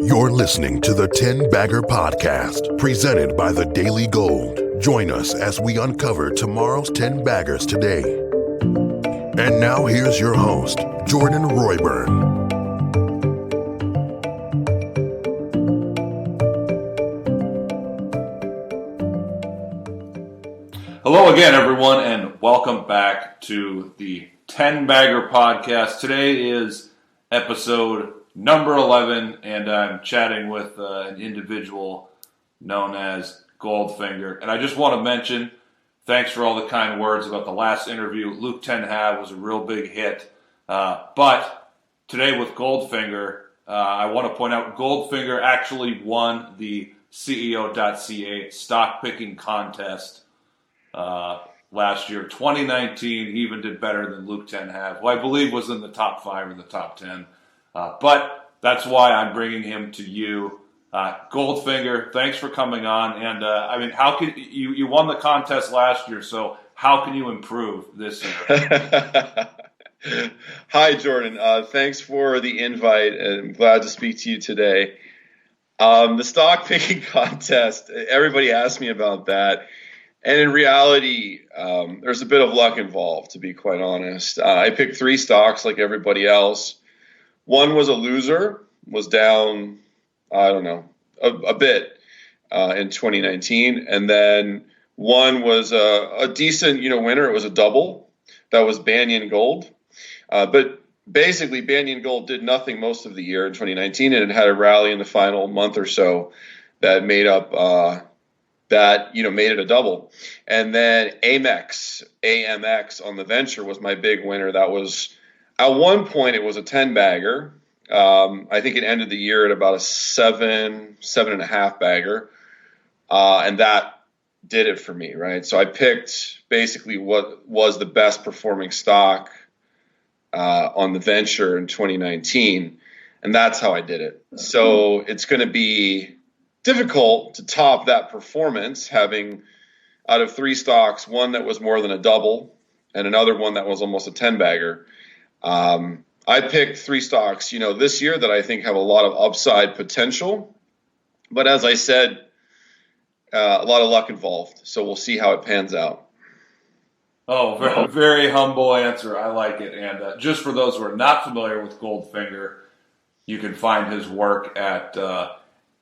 You're listening to the 10 Bagger Podcast, presented by the Daily Gold. Join us as we uncover tomorrow's 10 baggers today. And now here's your host, Jordan Royburn. Hello again, everyone, and welcome back to the 10 Bagger Podcast. Today is episode number 11, and I'm chatting with an individual known as Goldfinger. And I just want to mention, thanks for all the kind words about the last interview. Luke 10 Have was a real big hit. But today with Goldfinger, I want to point out Goldfinger actually won the CEO.CA stock picking contest last year. 2019, he even did better than Luke 10 Have, who I believe was in the top 5 or the top 10. But that's why I'm bringing him to you. Goldfinger, thanks for coming on. And how can you won the contest last year, so how can you improve this year? Hi, Jordan. Thanks for the invite. I'm glad to speak to you today. The stock picking contest, everybody asked me about that. And in reality, there's a bit of luck involved, to be quite honest. I picked 3 stocks like everybody else. One was a loser, was down, a bit in 2019. And then one was a decent, winner. It was a double. That was Banyan Gold. But basically, Banyan Gold did nothing most of the year in 2019, and it had a rally in the final month or so that made up made it a double. And then AMX on the venture was my big winner. That was, at one point, it was a 10 bagger. I think it ended the year at about a 7.5 bagger. And that did it for me, right? So I picked basically what was the best performing stock on the venture in 2019. And that's how I did it. So it's going to be difficult to top that performance, having out of 3 stocks, one that was more than a double and another one that was almost a 10 bagger. I picked 3 stocks, this year that I think have a lot of upside potential. But as I said, a lot of luck involved. So we'll see how it pans out. Oh, very, very humble answer. I like it. And just for those who are not familiar with Goldfinger, you can find his work at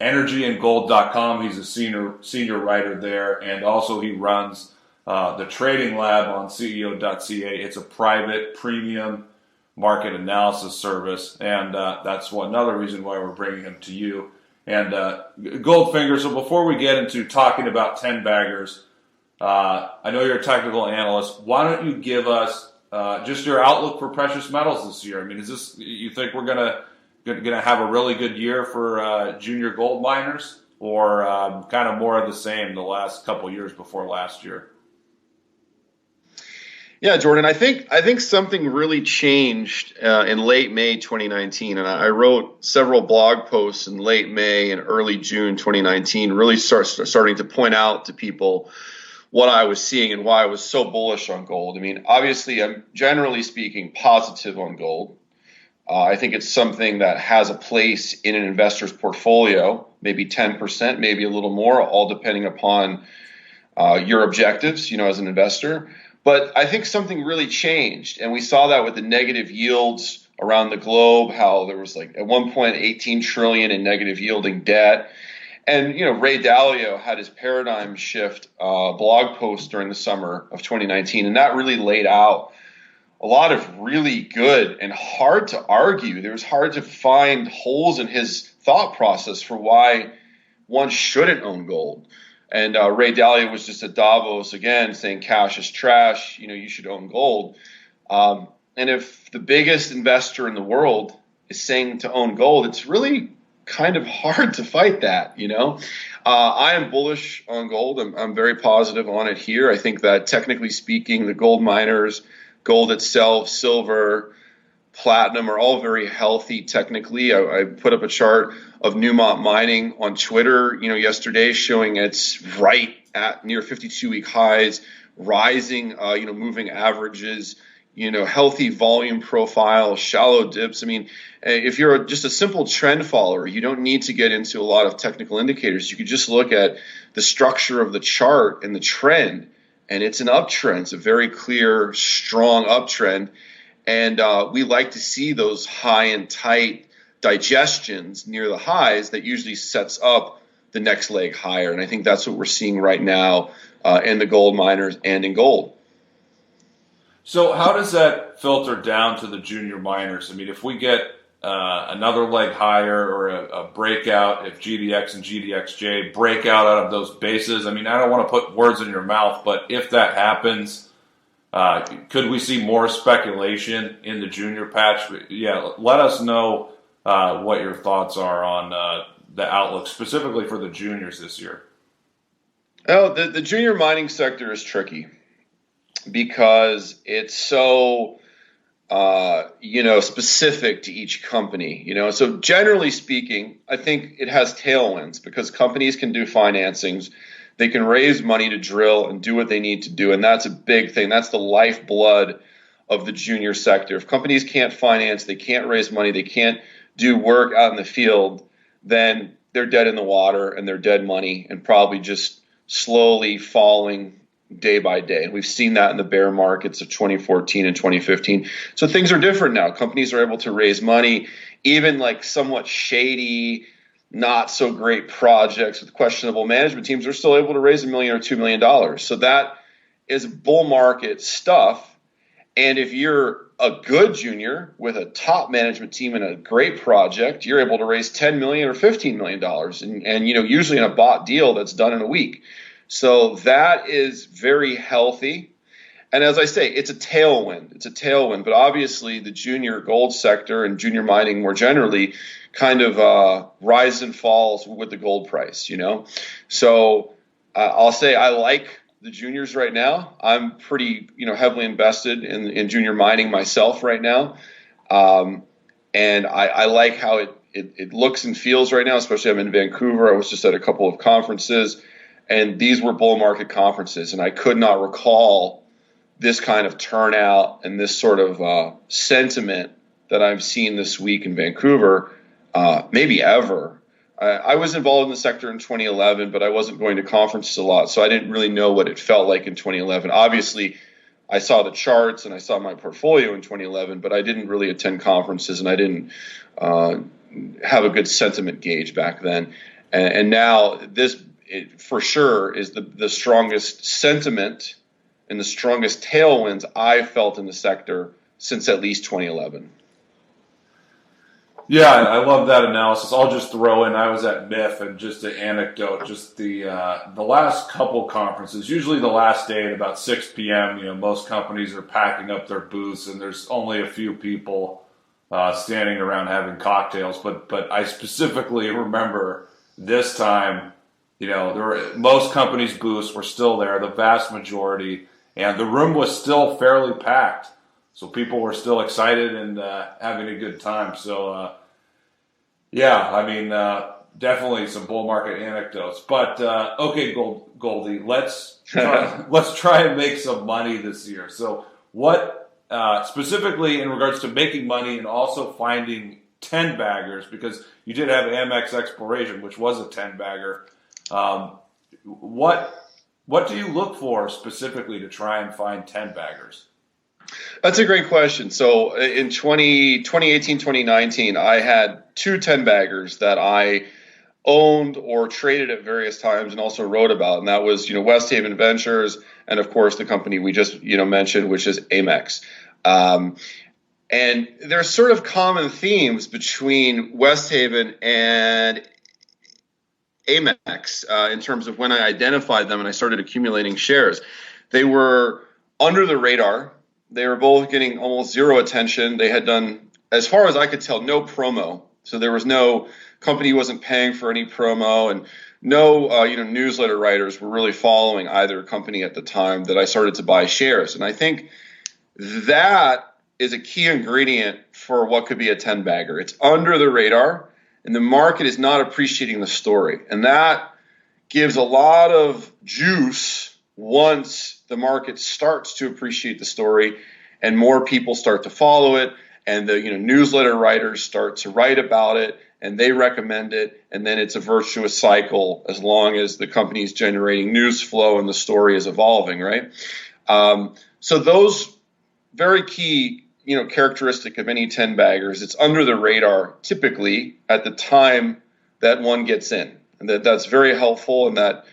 energyandgold.com. He's a senior writer there, and also he runs the trading lab on CEO.CA. It's a private premium market analysis service, and that's another reason why we're bringing him to you. And Goldfinger, so before we get into talking about 10 baggers, I know you're a technical analyst. Why don't you give us just your outlook for precious metals this year? I mean, is this, you think we're going to have a really good year for junior gold miners, or kind of more of the same the last couple of years before last year? Yeah, Jordan, I think something really changed in late May 2019, and I wrote several blog posts in late May and early June 2019, really starting to point out to people what I was seeing and why I was so bullish on gold. I mean, obviously, I'm generally speaking positive on gold. I think it's something that has a place in an investor's portfolio, maybe 10%, maybe a little more, all depending upon your objectives, as an investor. But I think something really changed, and we saw that with the negative yields around the globe, how there was at one point 18 trillion in negative yielding debt. And, Ray Dalio had his paradigm shift blog post during the summer of 2019, and that really laid out a lot of really good and hard to argue. It was hard to find holes in his thought process for why one shouldn't own gold. And Ray Dalio was just at Davos again saying cash is trash, you should own gold. And if the biggest investor in the world is saying to own gold, it's really kind of hard to fight that, I am bullish on gold. I'm very positive on it here. I think that technically speaking, the gold miners, gold itself, silver, platinum are all very healthy technically. I put up a chart of Newmont Mining on Twitter, yesterday, showing it's right at near 52-week highs, rising, moving averages, healthy volume profile, shallow dips. I mean, if you're just a simple trend follower, you don't need to get into a lot of technical indicators. You could just look at the structure of the chart and the trend, and it's an uptrend. It's a very clear, strong uptrend. And we like to see those high and tight digestions near the highs that usually sets up the next leg higher. And I think that's what we're seeing right now in the gold miners and in gold. So how does that filter down to the junior miners? I mean, if we get another leg higher or a breakout, if GDX and GDXJ break out of those bases, I mean, I don't want to put words in your mouth, but if that happens, could we see more speculation in the junior patch? Yeah, let us know what your thoughts are on the outlook, specifically for the juniors this year. Oh, the junior mining sector is tricky because it's so specific to each company. So generally speaking, I think it has tailwinds because companies can do financings. They can raise money to drill and do what they need to do, and that's a big thing. That's the lifeblood of the junior sector. If companies can't finance, they can't raise money, they can't do work out in the field, then they're dead in the water and they're dead money and probably just slowly falling day by day. And we've seen that in the bear markets of 2014 and 2015. So things are different now. Companies are able to raise money, even like somewhat shady, not so great projects with questionable management teams are still able to raise $1 million or $2 million. So that is bull market stuff. And if you're a good junior with a top management team and a great project, you're able to raise $10 million or $15 million, and usually in a bought deal that's done in a week. So that is very healthy. And as I say, it's a tailwind. It's a tailwind. But obviously, the junior gold sector and junior mining more generally kind of rise and falls with the gold price. So I'll say I like the juniors right now. I'm pretty, heavily invested in junior mining myself right now. And I like how it looks and feels right now, especially I'm in Vancouver. I was just at a couple of conferences, and these were bull market conferences, and I could not recall this kind of turnout and this sort of sentiment that I've seen this week in Vancouver, maybe ever. I was involved in the sector in 2011, but I wasn't going to conferences a lot, so I didn't really know what it felt like in 2011. Obviously, I saw the charts and I saw my portfolio in 2011, but I didn't really attend conferences, and I didn't have a good sentiment gauge back then. And now this, for sure, is the strongest sentiment and the strongest tailwinds I've felt in the sector since at least 2011. Yeah, I love that analysis. I'll just throw in, I was at MIF, and just an anecdote, just the last couple conferences, usually the last day at about 6 p.m., most companies are packing up their booths, and there's only a few people standing around having cocktails. But I specifically remember this time, most companies' booths were still there, the vast majority, and the room was still fairly packed. So people were still excited and having a good time. So, definitely some bull market anecdotes. But okay, Goldie, let's try and make some money this year. So, what specifically in regards to making money and also finding 10 baggers, because you did have Amex Exploration, which was a 10 bagger. What do you look for specifically to try and find 10 baggers? That's a great question. So in 2018, 2019, I had 2 10 baggers that I owned or traded at various times and also wrote about. And that was, West Haven Ventures and, of course, the company we just, mentioned, which is Amex. And there's sort of common themes between West Haven and Amex in terms of when I identified them and I started accumulating shares. They were under the radar. They were both getting almost zero attention. They had done, as far as I could tell, no promo. So there was no company wasn't paying for any promo, and no newsletter writers were really following either company at the time that I started to buy shares. And I think that is a key ingredient for what could be a 10 bagger. It's under the radar, and the market is not appreciating the story. And that gives a lot of juice once the market starts to appreciate the story. and more people start to follow it, and the newsletter writers start to write about it, and they recommend it, and then it's a virtuous cycle as long as the company is generating news flow and the story is evolving, right? So those very key, characteristic of any 10 baggers, it's under the radar typically at the time that one gets in, and that's very helpful, and that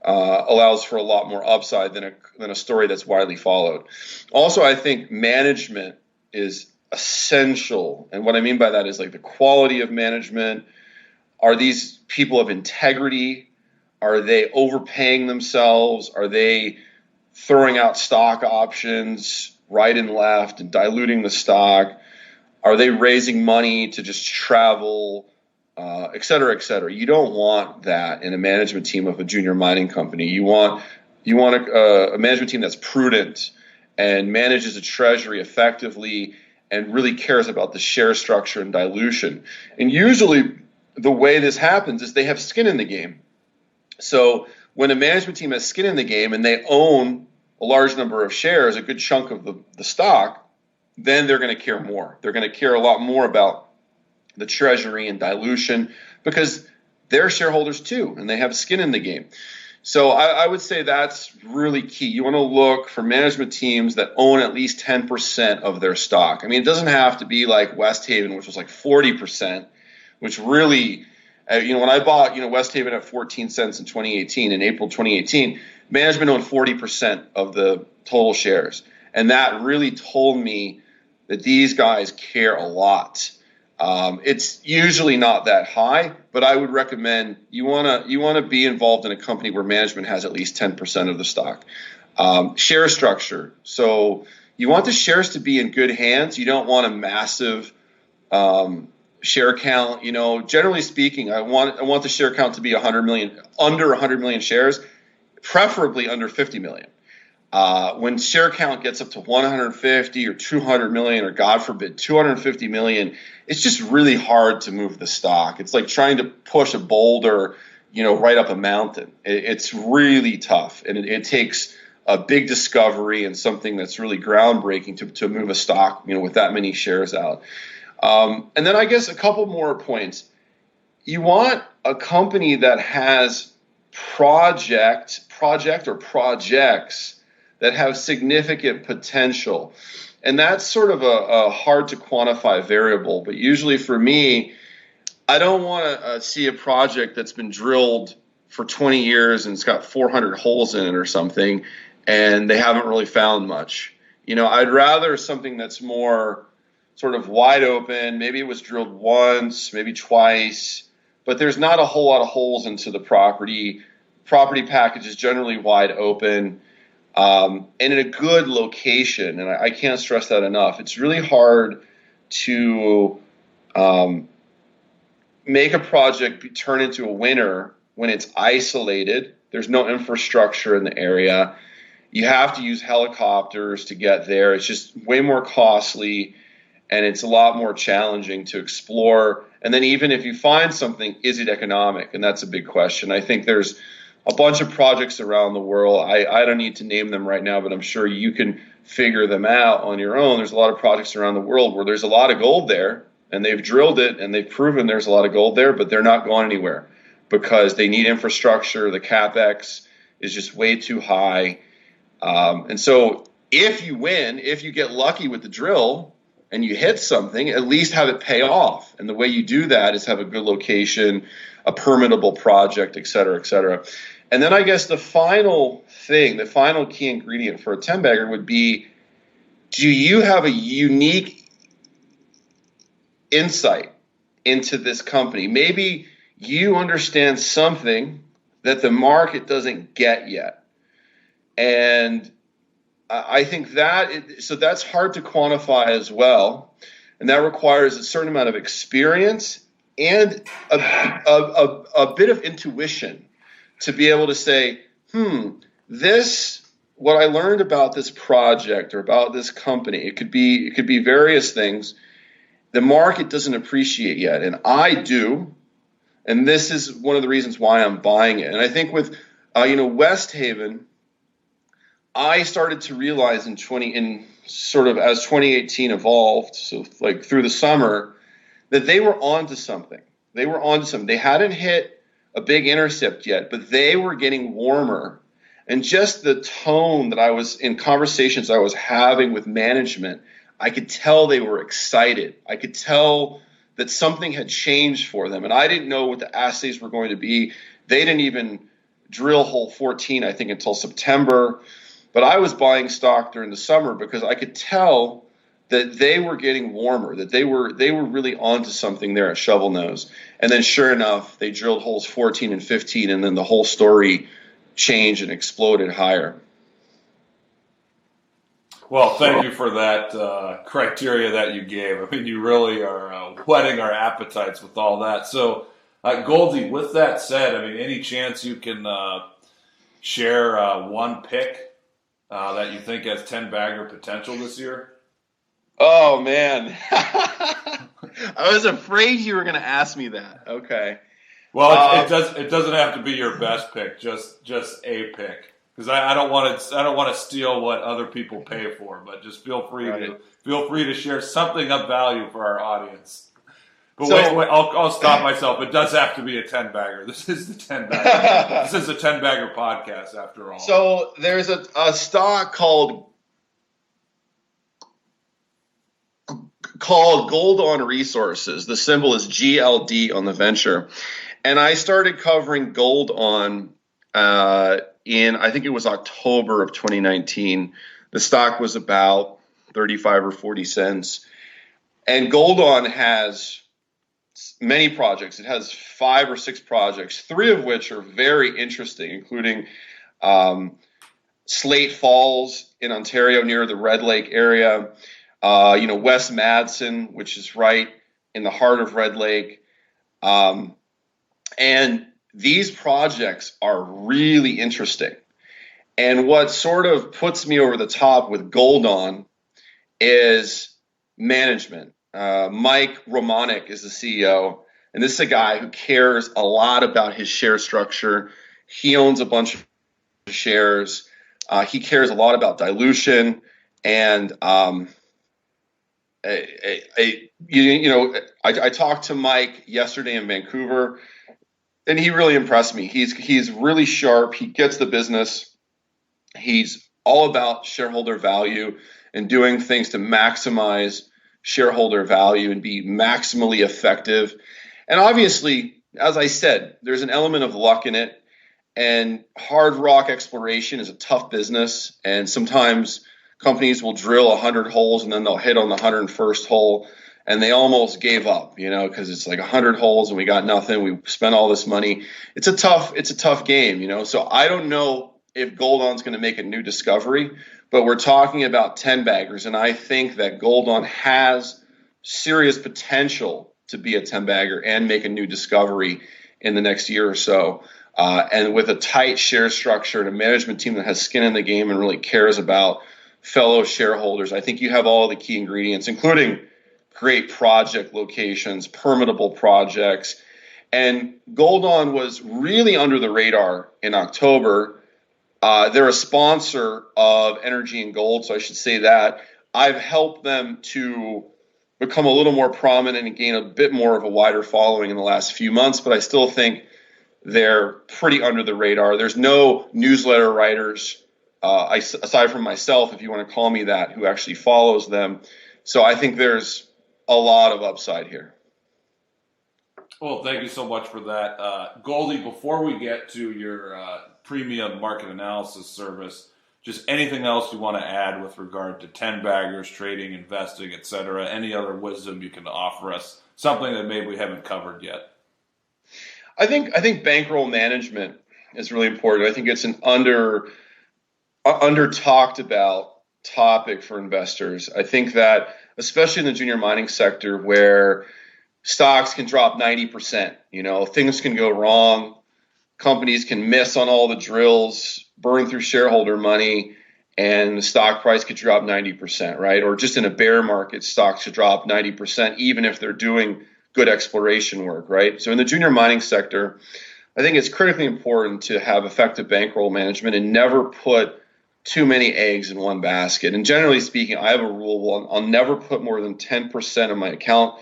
allows for a lot more upside than a story that's widely followed. Also, I think management is essential, and what I mean by that is like the quality of management. Are these people of integrity? Are they overpaying themselves? Are they throwing out stock options right and left and diluting the stock? Are they raising money to just travel, et cetera, et cetera? You don't want that in a management team of a junior mining company. You want a management team that's prudent and manages a treasury effectively and really cares about the share structure and dilution. And usually the way this happens is they have skin in the game. So when a management team has skin in the game and they own a large number of shares, a good chunk of the stock, then they're going to care more. They're going to care a lot more about the treasury and dilution because they're shareholders too, and they have skin in the game. So I would say that's really key. You want to look for management teams that own at least 10% of their stock. I mean, it doesn't have to be like West Haven, which was like 40%, which really, when I bought, West Haven at 14 cents in 2018, in April 2018, management owned 40% of the total shares. And that really told me that these guys care a lot. It's usually not that high, but I would recommend you want to be involved in a company where management has at least 10% of the stock. Share structure. So you want the shares to be in good hands. You don't want a massive share count. Generally speaking, I want the share count to be 100 million, under 100 million shares, preferably under 50 million. When share count gets up to 150 or 200 million, or God forbid, 250 million, it's just really hard to move the stock. It's like trying to push a boulder, right up a mountain. It's really tough, and it takes a big discovery and something that's really groundbreaking to move a stock, with that many shares out. And then I guess a couple more points. You want a company that has projects that have significant potential. And that's sort of a hard to quantify variable. But usually for me, I don't want to see a project that's been drilled for 20 years and it's got 400 holes in it or something, and they haven't really found much. I'd rather something that's more sort of wide open. Maybe it was drilled once, maybe twice, but there's not a whole lot of holes into the property. Property package is generally wide open. And in a good location, and I can't stress that enough. It's really hard to make a project turn into a winner when it's isolated. There's no infrastructure in the area. You have to use helicopters to get there. It's just way more costly, and it's a lot more challenging to explore. And then even if you find something, is it economic? And that's a big question. I think there's a bunch of projects around the world. I don't need to name them right now, but I'm sure you can figure them out on your own. There's a lot of projects around the world where there's a lot of gold there, and they've drilled it, and they've proven there's a lot of gold there, but they're not going anywhere because they need infrastructure. The CapEx is just way too high. And so if you win, if you get lucky with the drill and you hit something, at least have it pay off. And the way you do that is have a good location, a permittable project, et cetera, et cetera. And then I guess the final thing, the final key ingredient for a 10-bagger would be, do you have a unique insight into this company? Maybe you understand something that the market doesn't get yet. And I think so that's hard to quantify as well. And that requires a certain amount of experience and a bit of intuition to be able to say, what I learned about this project or about this company, it could be various things, the market doesn't appreciate yet, and I do, and this is one of the reasons why I'm buying it. And I think with West Haven, I started to realize in sort of as 2018 evolved, so like through the summer, that they were onto something. They were onto something. They hadn't hit a big intercept yet, but they were getting warmer. And just the tone that I was in conversations I was having with management, I could tell they were excited. I could tell that something had changed for them. And I didn't know what the assays were going to be. They didn't even drill hole 14, I think, until September. But I was buying stock during the summer because I could tell that they were getting warmer, that they were really onto something there at Shovel Nose. And then sure enough, they drilled holes 14 and 15, and then the whole story changed and exploded higher. Well, thank you for that criteria that you gave. I mean, you really are whetting our appetites with all that. So, Goldie, with that said, I mean, any chance you can share one pick that you think has 10-bagger potential this year? Oh, man. I was afraid you were going to ask me that. Okay. Well, it doesn't have to be your best pick, just a pick, because I don't want to steal what other people pay for, but just feel free to share something of value for our audience. But wait, I'll stop myself. It does have to be a 10-bagger. This is the 10-bagger. This is a 10-bagger podcast, after all. So there's a stock called Gold On Resources. The symbol is GLD on the venture. And I started covering Gold On in, I think it was October of 2019. The stock was about 35 or 40 cents. And Gold On has many projects. It has 5 or 6 projects, 3 of which are very interesting, including Slate Falls in Ontario near the Red Lake area, West Madsen, which is right in the heart of Red Lake. And these projects are really interesting. And what sort of puts me over the top with Gold On is management. Mike Romanek is the CEO, and this is a guy who cares a lot about his share structure. He owns a bunch of shares. He cares a lot about dilution, and I talked to Mike yesterday in Vancouver, and he really impressed me. He's really sharp. He gets the business. He's all about shareholder value and doing things to maximize shareholder value and be maximally effective. And obviously, as I said, there's an element of luck in it. And hard rock exploration is a tough business. And sometimes companies will drill 100 holes and then they'll hit on the 101st hole. And they almost gave up, because it's like 100 holes and we got nothing. We spent all this money. It's a tough game, So I don't know if Gold On's going to make a new discovery, but we're talking about 10-baggers. And I think that Gold On has serious potential to be a 10-bagger and make a new discovery in the next year or so. And with a tight share structure and a management team that has skin in the game and really cares about fellow shareholders, I think you have all the key ingredients, including great project locations, permittable projects. And Gold On was really under the radar in October. They're a sponsor of Energy and Gold, so I should say that. I've helped them to become a little more prominent and gain a bit more of a wider following in the last few months, but I still think they're pretty under the radar. There's no newsletter writers, aside from myself, if you want to call me that, who actually follows them. So I think there's a lot of upside here. Well, thank you so much for that. Goldie, before we get to your premium market analysis service, just anything else you want to add with regard to 10-baggers, trading, investing, etc., any other wisdom you can offer us, something that maybe we haven't covered yet? I think bankroll management is really important. I think it's an under talked about topic for investors. I think that especially in the junior mining sector where stocks can drop 90%, things can go wrong, companies can miss on all the drills, burn through shareholder money, and the stock price could drop 90%, right? Or just in a bear market, stocks should drop 90%, even if they're doing good exploration work, right? So in the junior mining sector, I think it's critically important to have effective bankroll management and never put too many eggs in one basket. And generally speaking, I have a rule: I'll never put more than 10% of my account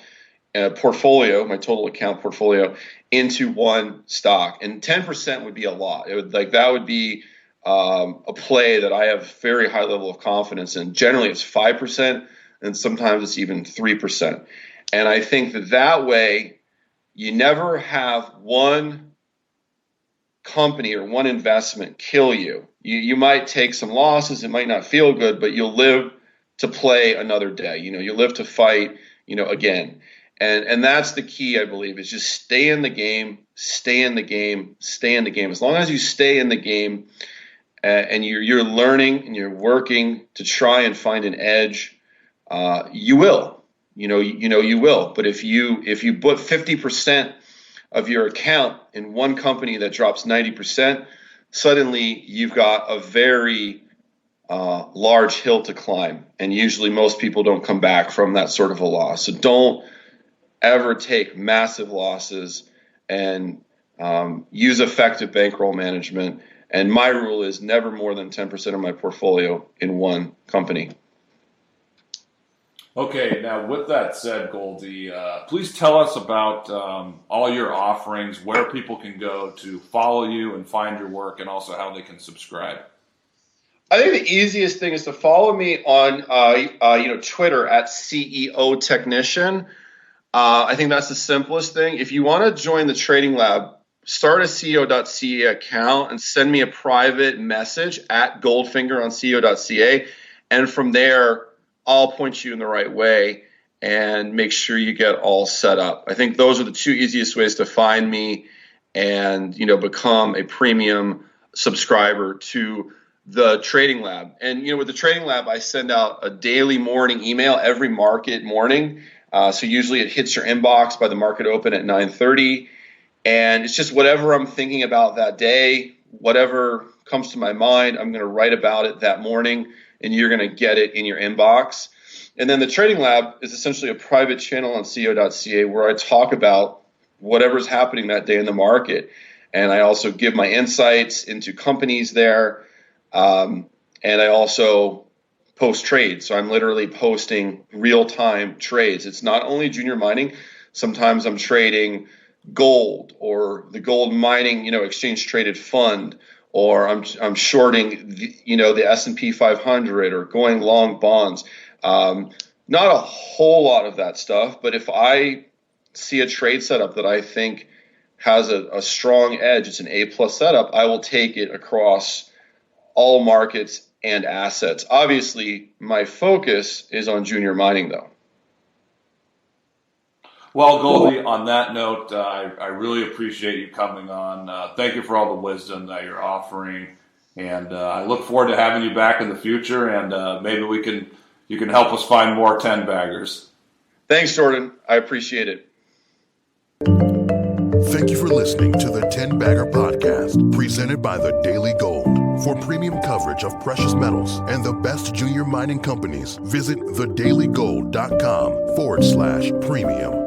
portfolio, my total account portfolio, into one stock. And 10% would be a lot. That would be a play that I have very high level of confidence in. Generally, it's 5%, and sometimes it's even 3%. And I think that way, you never have one company or one investment kill you. You might take some losses. It might not feel good, but you'll live to play another day. You live to fight, again. And that's the key, I believe, is just stay in the game, stay in the game, stay in the game. As long as you stay in the game and you're learning and you're working to try and find an edge, you will. You will. But if you put 50% of your account in one company that drops 90%, suddenly you've got a very large hill to climb. And usually most people don't come back from that sort of a loss. So don't ever take massive losses, and use effective bankroll management. And my rule is never more than 10% of my portfolio in one company. Okay, now with that said, Goldie, please tell us about all your offerings, where people can go to follow you and find your work, and also how they can subscribe. I think the easiest thing is to follow me on Twitter at CEO Technician. I think that's the simplest thing. If you want to join the Trading Lab, start a CEO.CA account and send me a private message at Goldfinger on CEO.CA. And from there, I'll point you in the right way and make sure you get all set up. I think those are the two easiest ways to find me and, become a premium subscriber to the Trading Lab. And, with the Trading Lab, I send out a daily morning email every market morning. So usually it hits your inbox by the market open at 9:30. And it's just whatever I'm thinking about that day, whatever comes to my mind, I'm going to write about it that morning, and you're going to get it in your inbox. And then the Trading Lab is essentially a private channel on CEO.CA where I talk about whatever's happening that day in the market. And I also give my insights into companies there. And I also post trades. So I'm literally posting real-time trades. It's not only junior mining. Sometimes I'm trading gold or the gold mining, exchange traded fund, or I'm shorting, the S&P 500 or going long bonds. Not a whole lot of that stuff, but if I see a trade setup that I think has a strong edge, it's an A+ setup, I will take it across all markets and assets. Obviously, my focus is on junior mining, though. Well, Goldie, on that note, I really appreciate you coming on. Thank you for all the wisdom that you're offering, and I look forward to having you back in the future. And maybe you can help us find more 10 baggers. Thanks, Jordan. I appreciate it. Thank you for listening to the 10 Bagger Podcast, presented by the Daily Gold. For premium coverage of precious metals and the best junior mining companies, visit thedailygold.com/premium.